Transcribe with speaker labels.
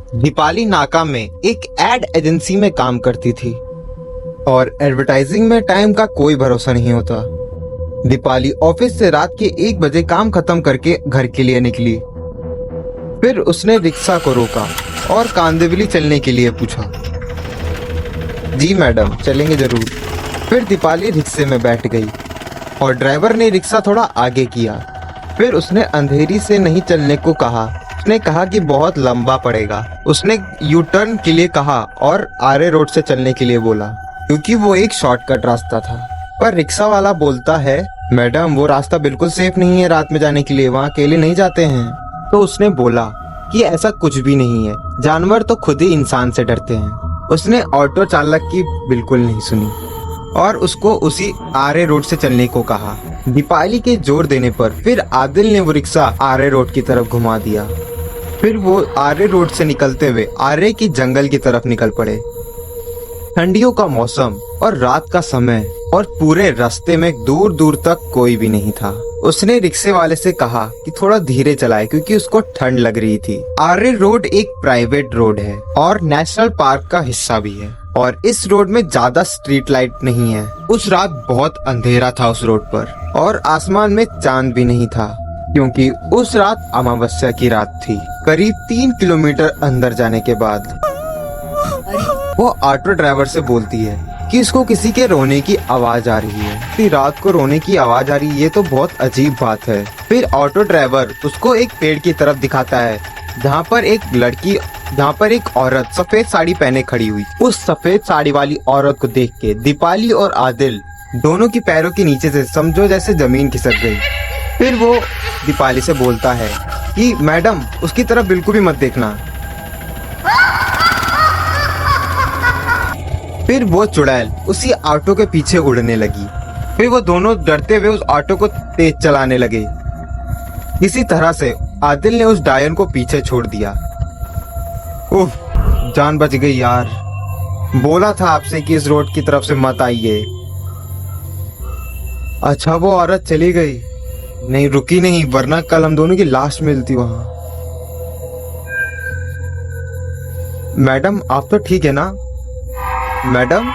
Speaker 1: दीपाली नाका में एक एड एजेंसी में काम करती थी और एडवर्टाइजिंग में टाइम का कोई भरोसा नहीं होता। दीपाली ऑफिस से रात के 1 बजे काम खत्म करके घर के लिए निकली। फिर उसने रिक्शा को रोका और कांदिवली चलने के लिए पूछा। जी मैडम, चलेंगे जरूर। फिर दीपाली रिक्शे में बैठ गई और ड्राइवर ने रिक्शा थोड़ा आगे किया। फिर उसने अंधेरी से नहीं चलने को कहा। उसने कहा कि बहुत लंबा पड़ेगा। उसने यू टर्न के लिए कहा और आरे रोड से चलने के लिए बोला, क्योंकि वो एक शॉर्टकट रास्ता था। पर रिक्शा वाला बोलता है, मैडम वो रास्ता बिल्कुल सेफ नहीं है रात में जाने के लिए, वहाँ अकेले नहीं जाते हैं। तो उसने बोला कि ऐसा कुछ भी नहीं है, जानवर तो खुद ही इंसान से डरते हैं। उसने ऑटो चालक की बिल्कुल नहीं सुनी और उसको उसी आरे रोड से चलने को कहा। दीपाली के जोर देने पर फिर आदिल ने वो रिक्शा आरे रोड की तरफ घुमा दिया। फिर वो आरे रोड से निकलते हुए आरे की जंगल की तरफ निकल पड़े। ठंडियों का मौसम और रात का समय और पूरे रास्ते में दूर दूर तक कोई भी नहीं था। उसने रिक्शे वाले से कहा कि थोड़ा धीरे चलाए क्योंकि उसको ठंड लग रही थी। आरे रोड एक प्राइवेट रोड है और नेशनल पार्क का हिस्सा भी है और इस रोड में ज्यादा स्ट्रीट लाइट नहीं है। उस रात बहुत अंधेरा था उस रोड पर और आसमान में चांद भी नहीं था, क्योंकि उस रात अमावस्या की रात थी। करीब 3 किलोमीटर अंदर जाने के बाद वो ऑटो ड्राइवर से बोलती है कि इसको किसी के रोने की आवाज आ रही है। इतनी रात को रोने की आवाज आ रही है, ये तो बहुत अजीब बात है। फिर ऑटो ड्राइवर उसको एक पेड़ की तरफ दिखाता है जहाँ पर एक औरत सफेद साड़ी पहने खड़ी हुई। उस सफेद साड़ी वाली औरत को देख के दीपाली और आदिल दोनों की पैरों के नीचे से समझो जैसे जमीन खिसक गई। फिर वो दीपाली से बोलता है कि मैडम उसकी तरफ बिल्कुल भी मत देखना। फिर वो चुड़ैल उसी ऑटो के पीछे उड़ने लगी। फिर वो दोनों डरते हुए उस ऑटो को तेज चलाने लगे। किसी तरह से आदिल ने उस डायन को पीछे छोड़ दिया। उफ, जान बच गई यार। बोला था आपसे कि इस रोड की तरफ से मत आइए। अच्छा वो औरत चली गई, नहीं रुकी नहीं, वरना कल हम दोनों की लाश मिलती वहां। मैडम आप तो ठीक है ना? मैडम